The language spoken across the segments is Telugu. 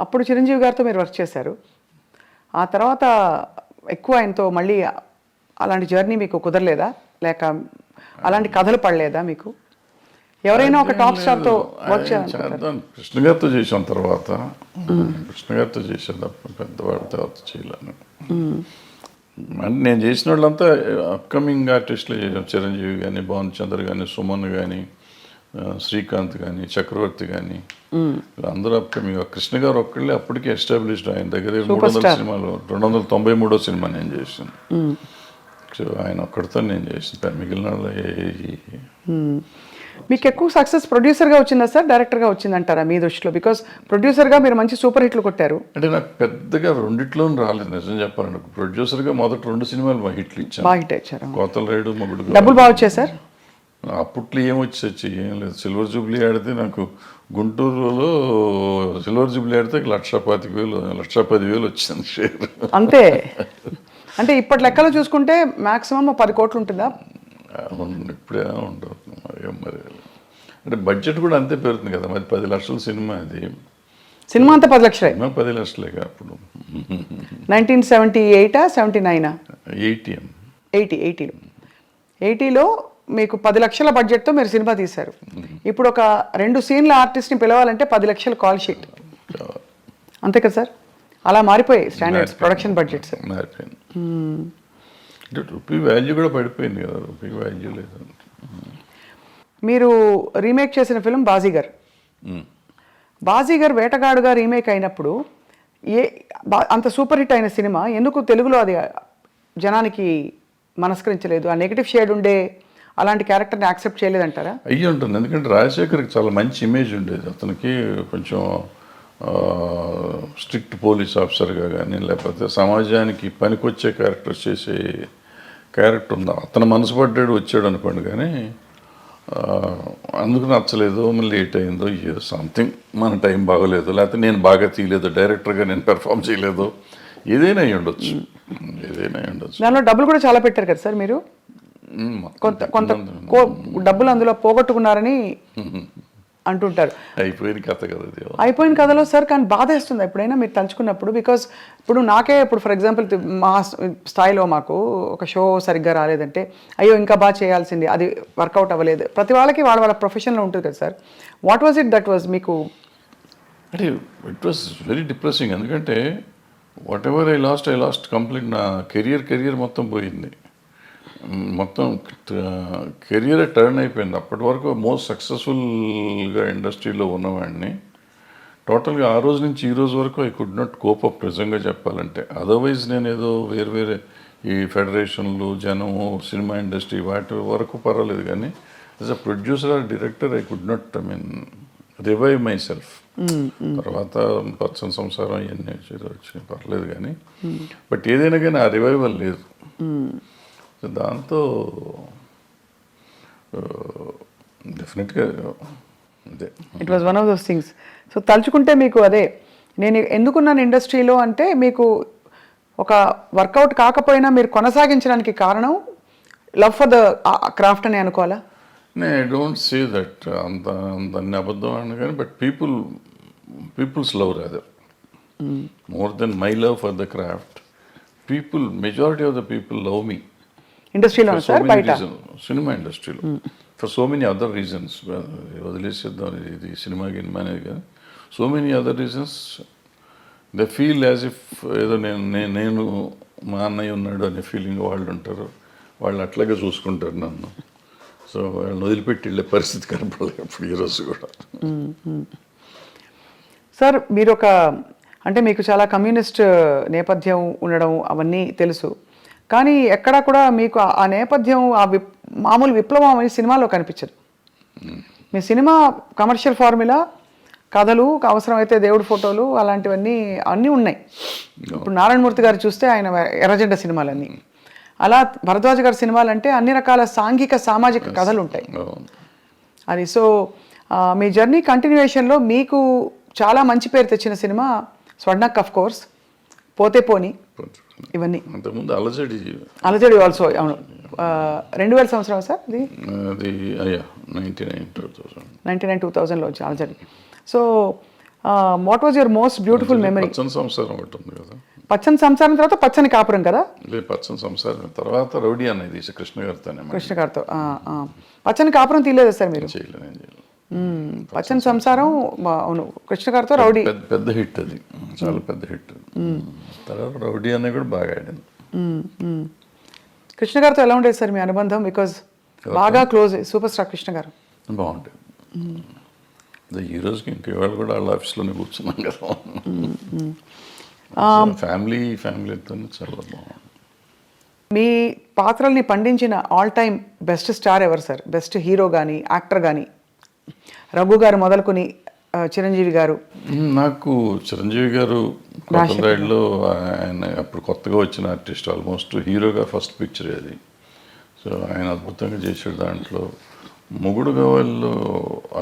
అప్పుడు చిరంజీవి గారితో మీరు వర్క్ చేశారు. ఆ తర్వాత ఎక్కువ ఆయనతో మళ్ళీ అలాంటి జర్నీ మీకు కుదరలేదా? లేక అలాంటి కథలు పడలేదా మీకు? ఎవరైనా ఒక టాప్ స్టార్తో వర్క్ చేయాలనుకుంటారు. కృష్ణ గారితో చేసాం తర్వాత, కృష్ణ గారితో చేసాను తప్ప పెద్దవాడి తర్వాత చేయలేను. అంటే నేను చేసిన వాళ్ళంతా అప్కమింగ్ ఆర్టిస్టులు చేసాం. చిరంజీవి కానీ, భాను చంద్ర కానీ, సుమన్ కానీ, శ్రీకాంత్ కానీ, చక్రవర్తి కానీ, అందరూ అప్కమింగ్. కృష్ణ గారు ఒక్కళ్ళే అప్పటికే ఎస్టాబ్లిష్డ్. ఆయన దగ్గర 300 సినిమాలు, 293 సినిమా నేను చేసాను. సో ఆయన ఒక్కడితో నేను చేసిన, మిగిలిన మీకు ఎక్కువ సక్సెస్ ప్రొడ్యూసర్గా వచ్చిందా సార్, డైరెక్టర్గా వచ్చిందంటారా మీ దృష్టిలో? బికాస్ ప్రొడ్యూసర్గా మీరు మంచి సూపర్ హిట్లు కొట్టారు. అంటే నాకు పెద్దగా రెండిట్లోనూ రాలేదు నిజం చెప్పాలంటే. ప్రొడ్యూసర్గా మొదటి 2 సినిమాలు మా హిట్లు ఇచ్చాను. బాగా హిట్ ఇచ్చారు. కోతల రైడు, మొగుడు. డబ్బులు బాగా వచ్చాయి సార్? అప్పట్లో ఏమొచ్చి ఏం లేదు. సిల్వర్ జూబ్లీ ఆడితే నాకు గుంటూరులో సిల్వర్ జూబ్లీ ఆడితే 1,25,000 1,10,000 వచ్చింది షేర్ అంతే. అంటే ఇప్పటి లెక్కలో చూసుకుంటే మాక్సిమం 10 కోట్లు ఉంటుందా? ఇప్పుడే ఉండదు మరి. అంటే బడ్జెట్ కూడా అంతే పెరుగుతుంది కదా మరి. 10 లక్షల సినిమా అది. సినిమా అంతా 10 లక్షలే. 10 లక్షలేగా అప్పుడు. 1978 79 80 80లో మీకు 10 లక్షల బడ్జెట్తో మీరు సినిమా తీశారు. ఇప్పుడు ఒక 2 సీన్ల ఆర్టిస్ట్ని పిలవాలంటే 10 లక్షల కాల్ షీట్. అంతే కదా సార్? అలా మారిపోయాయి స్టాండర్డ్స్, ప్రొడక్షన్ బడ్జెట్స్. మారిపోయింది. రూపీ వాల్యూ కూడా పడిపోయింది కదా. రూపీ వాల్యూ లేదు. మీరు రీమేక్ చేసిన ఫిల్మ్ బాజీగర్. బాజీగర్ వేటగాడుగా రీమేక్ అయినప్పుడు అంత సూపర్ హిట్ అయిన సినిమా ఎందుకు తెలుగులో అది జనానికి మనస్కరించలేదు? ఆ నెగిటివ్ షేడ్ ఉండే అలాంటి క్యారెక్టర్ని యాక్సెప్ట్ చేయలేదంటారా? అయ్యి ఉంటుంది. ఎందుకంటే రాజశేఖర్కి చాలా మంచి ఇమేజ్ ఉండేది. అతనికి కొంచెం స్ట్రిక్ట్ పోలీస్ ఆఫీసర్గా కానీ, లేకపోతే సమాజానికి పనికొచ్చే క్యారెక్టర్స్ చేసే క్యారెక్టర్ ఉందా. అతను మనసు పడ్డాడు వచ్చాడు అనుకోండి. కానీ అందుకు నచ్చలేదు, మళ్ళీ లేట్ అయిందో, సంథింగ్ మన టైం బాగోలేదు, లేకపోతే నేను బాగా తీయలేదు, డైరెక్టర్గా నేను పెర్ఫామ్ చేయలేదు, ఏదైనా అయ్యి ఉండొచ్చు. దానిలో డబ్బులు కూడా చాలా పెట్టారు కదా సార్ మీరు. కొంత డబ్బులు అందులో పోగొట్టుకున్నారని అంటుంటారు. అయిపోయిన కథ కదా. అయిపోయిన కథలో సార్. కానీ బాధేస్తుంది ఎప్పుడైనా మీరు తలుచుకున్నప్పుడు. బికాస్ ఇప్పుడు నాకే ఇప్పుడు ఫర్ ఎగ్జాంపుల్ మా స్థాయిలో మాకు ఒక షో సరిగ్గా రాలేదంటే అయ్యో ఇంకా బాగా చేయాల్సింది, అది వర్కౌట్ అవ్వలేదు. ప్రతి వాళ్ళకి వాళ్ళ ప్రొఫెషన్లో ఉంటుంది కదా sir. What was it that was మీకు? అంటే ఇట్ వాజ్ వెరీ డిప్రెసింగ్. ఎందుకంటే what ever I last complete. నా కెరియర్ మొత్తం పోయింది. మొత్తం కెరియరే టర్న్ అయిపోయింది. అప్పటి వరకు మోస్ట్ సక్సెస్ఫుల్గా ఇండస్ట్రీలో ఉన్నవాడిని టోటల్గా ఆ రోజు నుంచి ఈ రోజు వరకు I could not cope up నిజంగా చెప్పాలంటే. అదర్వైజ్ నేను ఏదో వేరే ఈ ఫెడరేషన్లు, జనము, సినిమా ఇండస్ట్రీ వాటి వరకు పర్వాలేదు. కానీ as a producer or director I could not revive myself. తర్వాత పచ్చని సంసారం ఇవన్నీ వచ్చి పర్లేదు కానీ, బట్ ఏదైనా కానీ ఆ రివైవల్ లేదు. దాంతో డెఫినెట్గా అదే it was one of those things. So తలుచుకుంటే మీకు అదే నేను ఎందుకున్నాను ఇండస్ట్రీలో అంటే మీకు ఒక వర్కౌట్ కాకపోయినా మీరు కొనసాగించడానికి కారణం లవ్ ఫర్ ద క్రాఫ్ట్ అని అనుకోవాలా? ఐ డోంట్ సే దట్ అంత అబద్ధం అని కానీ, but peoples love rather more than my love for the craft. Majority of the people love me ఇండస్ట్రీలో సార్, బయట సినిమా ఇండస్ట్రీలో for so many other reasons. వదిలేసేద్దాం ఇది సినిమా గినిమా అనేది కానీ, so many other reasons they feel as if ఏదో నేను మా అన్నయ్య ఉన్నాడు అనే ఫీలింగ్ వాళ్ళు ఉంటారు. వాళ్ళు అట్లాగే చూసుకుంటారు నన్ను. సో వాళ్ళని వదిలిపెట్టి వెళ్ళే పరిస్థితి కనపడలేదు అప్పుడు ఈరోజు కూడా. సార్ మీరు అంటే మీకు చాలా కమ్యూనిస్ట్ నేపథ్యం ఉండడం అవన్నీ తెలుసు. కానీ ఎక్కడా కూడా మీకు ఆ నేపథ్యం మామూలు విప్లవం అనే సినిమాలో కనిపించదు. మీ సినిమా కమర్షియల్ ఫార్ములా, కథలు, అవసరమైతే దేవుడి ఫోటోలు, అలాంటివన్నీ అన్నీ ఉన్నాయి. ఇప్పుడు నారాయణమూర్తి గారు చూస్తే ఆయన ఎర్రజెండ సినిమాలన్నీ, అలా భరద్వాజ్ గారి సినిమాలు అంటే అన్ని రకాల సాంఘిక సామాజిక కథలు ఉంటాయి. అది సో మీ జర్నీ కంటిన్యూయేషన్లో మీకు చాలా మంచి పేరు తెచ్చిన సినిమా స్వర్ణక్, ఆఫ్ కోర్స్, పోతే పోని, ఇవన్నీ. అంతకుముందు అలజడి ఆల్సో. అవును, 2000 సంవత్సరం సార్ అది 99 2000 2000లో వచ్చి అలజడి. So what was your most beautiful memory? పచ్చని సంసారం ఒకటి ఉంది కదా. పచ్చని సంసారం తర్వాత పచ్చని కాపురం కదా. లేదు, పచ్చని సంసారం తర్వాత రౌడీ అనేది తీసి కృష్ణ గారితోనే కృష్ణ గారితో. పచ్చని కాపురం తీయలేదు సార్ మీరు? చేయలేదు, నేను చేయలేదు. పచ్చని సంసారం అవును, కృష్ణ గారితో రౌడీ పెద్ద హిట్ అది, చాలా పెద్ద హిట్. తర్వాత రౌడీ అనేది కూడా బాగా ఆడింది. కృష్ణ గారితో ఎలా ఉండేది సార్ మీ అనుబంధం? బికాజ్ బాగా క్లోజ్ సూపర్ స్టార్ కృష్ణ గారు. బాగుంటుంది. ఈ రోజుకి ఇంక ఇవాళ కూడా వాళ్ళ ఆఫీస్లోనే కూర్చున్నాం కదా. ఫ్యామిలీతో చాలా బాగుంది. మీ పాత్రల్ని పండించిన ఆల్ టైమ్ బెస్ట్ స్టార్ ఎవరు సార్? బెస్ట్ హీరో కానీ యాక్టర్ కానీ? రఘు గారు మొదలుకొని చిరంజీవి గారు. నాకు చిరంజీవి గారు కొత్తలో ఆయన అప్పుడు కొత్తగా వచ్చిన ఆర్టిస్ట్, ఆల్మోస్ట్ హీరోగా ఫస్ట్ పిక్చర్ అది. సో ఆయన అద్భుతంగా చేసాడు దాంట్లో. మొగుడు గవాల్లో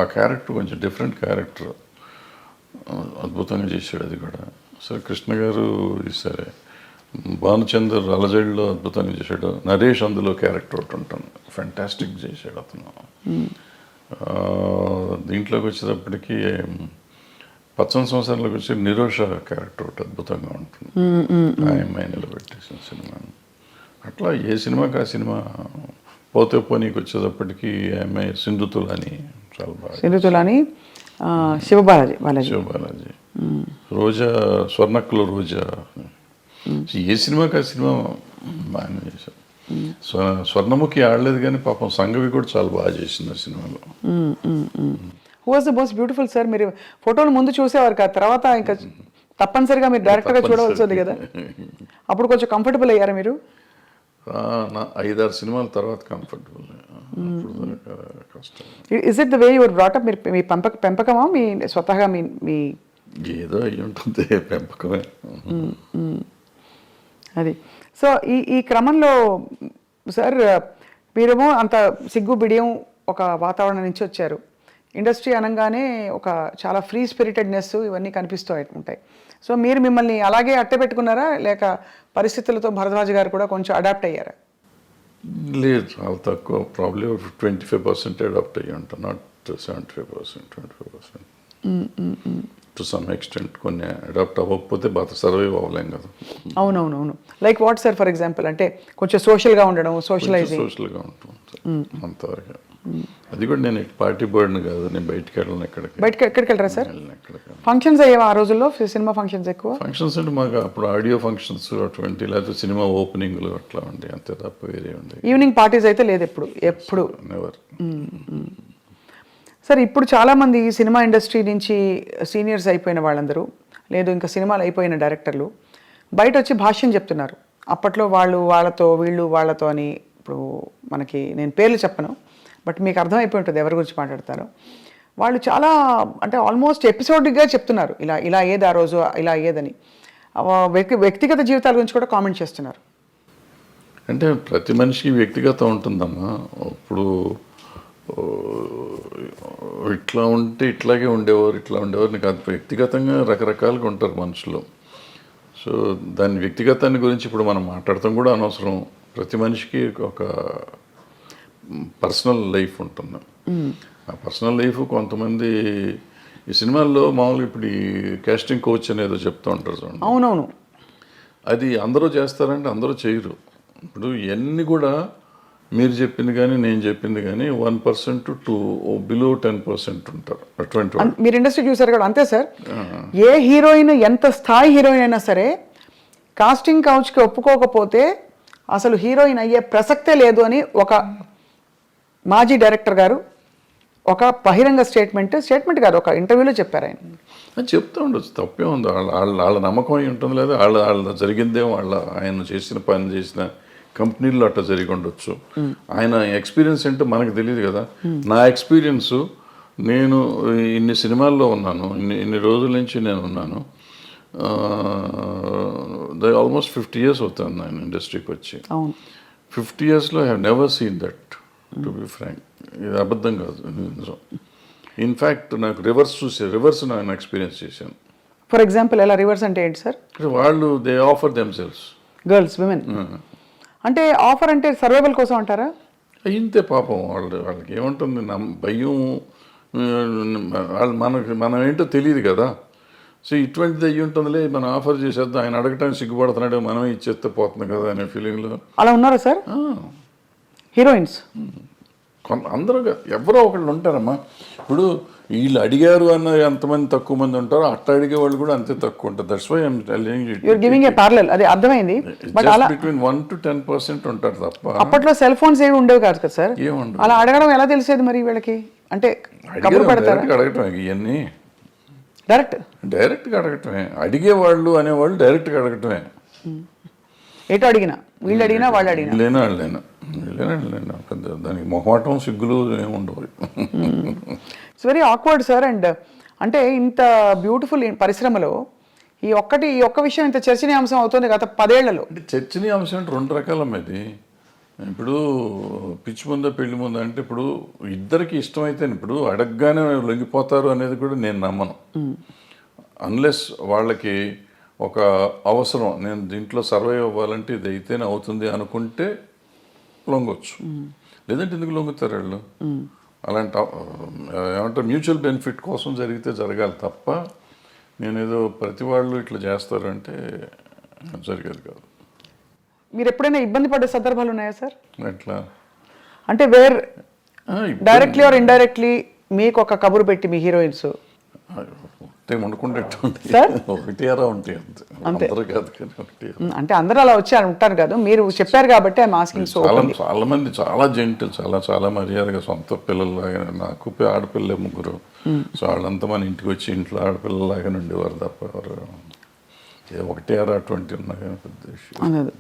ఆ క్యారెక్టర్ కొంచెం డిఫరెంట్ క్యారెక్టర్, అద్భుతంగా చేశాడు అది కూడా. సరే కృష్ణ గారు సరే, భానుచందర్ అలజడిలో అద్భుతంగా చేశాడు. నరేష్ అందులో క్యారెక్టర్ ఒకటి ఉంటాను, ఫ్యాంటాస్టిక్ చేశాడు అతను. దీంట్లోకి వచ్చేటప్పటికి పచ్చని సంవత్సరంలోకి వచ్చి నిరోష క్యారెక్టర్ ఒకటి అద్భుతంగా ఉంటుంది, ఆ అమ్మాయి నిలబెట్టేసిన సినిమా. అట్లా ఏ సినిమాకి ఆ సినిమా. పోతే పోనీకి వచ్చేటప్పటికి అమ్మాయి సింధుతులని చాలా బాగా. సింధుతులని, శివబాలాజీ. శివబాలాజీ, రోజా, స్వర్ణక్కుల రోజా. ఏ సినిమాకి ఆ సినిమా బాగానే చేశారు. స్వర్ణముఖి ఆడలేదు కానీ పాపం సంగవి కూడా చాలా బాగా చేసింది ఆ సినిమాలో. Who was the most beautiful sir? మీరు ఫోటోలు ముందు చూసేవారు కదా, తర్వాత ఇంకా తప్పనిసరిగా మీరు డైరెక్ట్గా చూడవలసి ఉంది కదా, అప్పుడు కొంచెం కంఫర్టబుల్ అయ్యారా మీరు? నా 5-6 సినిమాల తర్వాత కంఫర్టబుల్. కష్టం. Is it the way your brought up? మీరు మీ పెంపకమా మీ స్వతహాగా మీ ఏదో అయ్యి ఉంటుంది, పెంపకమే అది. సో ఈ క్రమంలో సార్ మీరేమో అంత సిగ్గు బిడియం ఒక వాతావరణం నుంచి వచ్చారు. ఇండస్ట్రీ అనగానే ఒక చాలా ఫ్రీ స్పిరిటెడ్నెస్ ఇవన్నీ కనిపిస్తూ ఉంటాయి. సో మీరు మిమ్మల్ని అలాగే అట్టే పెట్టుకున్నారా, లేక పరిస్థితులతో భరద్వాజ్ గారు కూడా కొంచెం అడాప్ట్ అయ్యారా? లేదు, చాలా తక్కువ. ప్రాబ్లీ 25% అడాప్ట్ అయ్యి ఉంటాను, నాట్ 75%, 25%. టు సమ్ ఎక్స్టెంట్ కొన్ని అడాప్ట్ అవ్వకపోతే బాగా సర్వైవ్ అవ్వలేం కదా. అవునవునవును. Like what sir for example? అంటే కొంచెం సోషల్గా ఉండడం, సోషలైజింగ్. సోషల్గా ఉంటాం అంతవరకు. అది కూడా నేను పార్టీ బర్డ్ని కాదు, నేను బయటికి వెళ్ళను. ఎక్కడికి వెళ్ళరా సార్? ఫంక్షన్స్ అయ్యేవా ఆ రోజుల్లో? సినిమా ఫంక్షన్స్ ఎక్కువ? ఫంక్షన్స్ అంటే మాకు అప్పుడు ఆడియో ఫంక్షన్స్ అటువంటి, లేకపోతే సినిమా ఓపెనింగ్లు అట్లా ఉండే, అంతే తప్ప వేరే ఉండే. ఈవినింగ్ పార్టీస్ అయితే లేదు ఎప్పుడు? నెవర్. సార్ ఇప్పుడు చాలామంది సినిమా ఇండస్ట్రీ నుంచి సీనియర్స్ అయిపోయిన వాళ్ళందరూ, లేదు ఇంకా సినిమాలు అయిపోయిన డైరెక్టర్లు బయట వచ్చి భాష్యం చెప్తున్నారు. అప్పట్లో వాళ్ళతో వీళ్ళు వాళ్ళతో అని. ఇప్పుడు మనకి నేను పేర్లు చెప్పను, బట్ మీకు అర్థమైపోయి ఉంటుంది ఎవరి గురించి మాట్లాడతారో. వాళ్ళు చాలా అంటే ఆల్మోస్ట్ ఎపిసోడ్గా చెప్తున్నారు, ఇలా ఏది ఆ రోజు ఇలా ఏదని. వ్యక్తిగత జీవితాల గురించి కూడా కామెంట్ చేస్తున్నారు. అంటే ప్రతి మనిషికి వ్యక్తిగతం ఉంటుందమ్మా. ఇప్పుడు ఇట్లా ఉంటే ఇట్లాగే ఉండేవారు, ఇట్లా ఉండేవారు నీకు అది వ్యక్తిగతంగా రకరకాలుగా ఉంటారు మనుషులు. సో దాని వ్యక్తిగతాన్ని గురించి ఇప్పుడు మనం మాట్లాడటం కూడా అనవసరం. ప్రతి మనిషికి ఒక పర్సనల్ లైఫ్ ఉంటుంది. ఆ పర్సనల్ లైఫ్ కొంతమంది ఈ సినిమాల్లో మామూలుగా ఇప్పుడు ఈ కాస్టింగ్ కోచ్ అనేదో చెప్తూ ఉంటారు చూడండి. అవునవును. అది అందరూ చేస్తారంటే అందరూ చేయరు. ఇప్పుడు ఇవన్నీ కూడా మీరు చెప్పింది కానీ నేను చెప్పింది కానీ 1% to below 10% ఉంటారు అటువంటి. మీరు ఇండస్ట్రీ చూసారు కదా, అంతే సార్. ఏ హీరోయిన్ ఎంత స్థాయి హీరోయిన్ అయినా సరే కాస్టింగ్ కౌచ్కి ఒప్పుకోకపోతే అసలు హీరోయిన్ అయ్యే ప్రసక్తే లేదు అని ఒక మాజీ డైరెక్టర్ గారు ఒక బహిరంగ స్టేట్మెంట్ కాదు, ఒక ఇంటర్వ్యూలో చెప్పారు. ఆయన చెప్తూ ఉండొచ్చు, తప్పే ఉంది. వాళ్ళ నమ్మకం అయి ఉంటుంది, లేదా వాళ్ళ జరిగిందేమో, ఆయన చేసిన పని చేసిన కంపెనీల్లో అట్లా జరిగి ఉండొచ్చు. ఆయన ఎక్స్పీరియన్స్ ఏంటో మనకు తెలియదు కదా. నా ఎక్స్పీరియన్సు, నేను ఇన్ని సినిమాల్లో ఉన్నాను, ఇన్ని రోజుల నుంచి నేను ఉన్నాను. ఆల్మోస్ట్ 50 years అవుతుంది నేను ఇండస్ట్రీకి వచ్చి. 50 yearsలో I have never seen that, to be frank. ఇది అబద్ధం కాదు, నిజం. ఇన్ఫ్యాక్ట్ నాకు రివర్స్ నేను ఎక్స్పీరియన్స్ చేశాను. ఫర్ ఎగ్జాంపుల్ ఎలా రివర్స్ అంటే ఏంటి సార్? వాళ్ళు they offer themselves, girls, women. అంటే ఆఫర్ అంటే సర్వైవల్ కోసం అంటారా? ఇంతే పాపం. వాళ్ళకి ఏముంటుంది, భయం. మనం ఏంటో తెలియదు కదా. సో ఇటువంటిది అయ్యి ఉంటుందిలే మనం ఆఫర్ చేసేద్దాం, ఆయన అడగటానికి సిగ్గుపడుతున్నాడు, మనమే ఇచ్చేస్తే పోతుంది కదా అనే ఫీలింగ్లో అలా ఉన్నారా సార్ హీరోయిన్స్? అందరూ ఎవరో ఒకళ్ళు ఉంటారమ్మా. ఇప్పుడు వీళ్ళు అడిగారు అన్న ఎంతమంది తక్కువ మంది ఉంటారో అట్లా అడిగే వాళ్ళు కూడా అంతే తక్కువ ఉంటారు. That's why I'm telling you. You're giving a parallel, అది అర్థమైంది. బట్ అలా బిట్వీన్ 1 to 10% ఉంటారు తప్ప అప్పట్లో సెల్ ఫోన్స్ ఏవి ఉండేవి కాదు కదా సార్. ఏముండదు. అలా అడగడం ఎలా తెలిసేది మరి వీళ్ళకి? అంటే కబురు పెడతారా? డైరెక్ట్గా అడగటమే ఇవన్నీ, డైరెక్ట్గా అడగటమే. అడిగేవాళ్ళు అనేవాళ్ళు డైరెక్ట్గా అడగటమే. ఎటు అడిగినా, వీళ్ళు అడిగినా వాళ్ళు అడిగినా, వాళ్ళైనా పెద్ద దానికి మొహమాటం సిగ్గులు ఏముండవు. It's very awkward sir. And అంటే ఇంత బ్యూటిఫుల్ పరిశ్రమలో ఈ ఒక్క విషయం ఇంత చర్చనీయాంశం అవుతుంది గత 10 ఏళ్లలో. అంటే చర్చనీయాంశం అంటే 2 రకాలమ్మ ఇది. ఇప్పుడు పిచ్చి ముందా పెళ్లి ముందా అంటే ఇప్పుడు ఇద్దరికి ఇష్టమైతే ఇప్పుడు అడగగానే లొంగిపోతారు అనేది కూడా నేను నమ్మను. అన్లెస్ వాళ్ళకి ఒక అవసరం, నేను దీంట్లో సర్వైవ్ అవ్వాలంటే ఇది అయితేనే అవుతుంది అనుకుంటే లొంగొచ్చు. లేదంటే ఎందుకు లొంగుతారు వాళ్ళు? అలాంటి ఏమంటారు మ్యూచువల్ బెనిఫిట్ కోసం జరిగితే జరగాలి తప్ప నేనేదో ప్రతి వాళ్ళు ఇట్లా చేస్తారు అంటే జరిగేది కాదు. మీరు ఎప్పుడైనా ఇబ్బంది పడ్డ సందర్భాలు ఉన్నాయా సార్? ఎట్లా అంటే డైరెక్ట్లీ ఆర్ ఇండైరెక్ట్లీ మీకు ఒక కబురు పెట్టి మీ హీరోయిన్స్ వండుకుంటే ఒకటి అరా ఉంటాయి అంతే. అందరూ కాదు కానీ ఒకటి. అంటే అందరూ అలా వచ్చి ఉంటారు కదా, మీరు చెప్పారు కాబట్టి ఐఎమ్ ఆస్కింగ్. సో చాలా మంది చాలా జెంటిల్, చాలా మర్యాదగా సొంత పిల్లల్లాగా. నాకు ఆడపిల్లలే 3. సో వాళ్ళంతా మన ఇంటికి వచ్చి ఇంట్లో ఆడపిల్లలాగానే ఉండేవారు తప్ప ఎవరు ఒకటి అరా 20 ఉన్నా కానీ పెద్ద విషయం.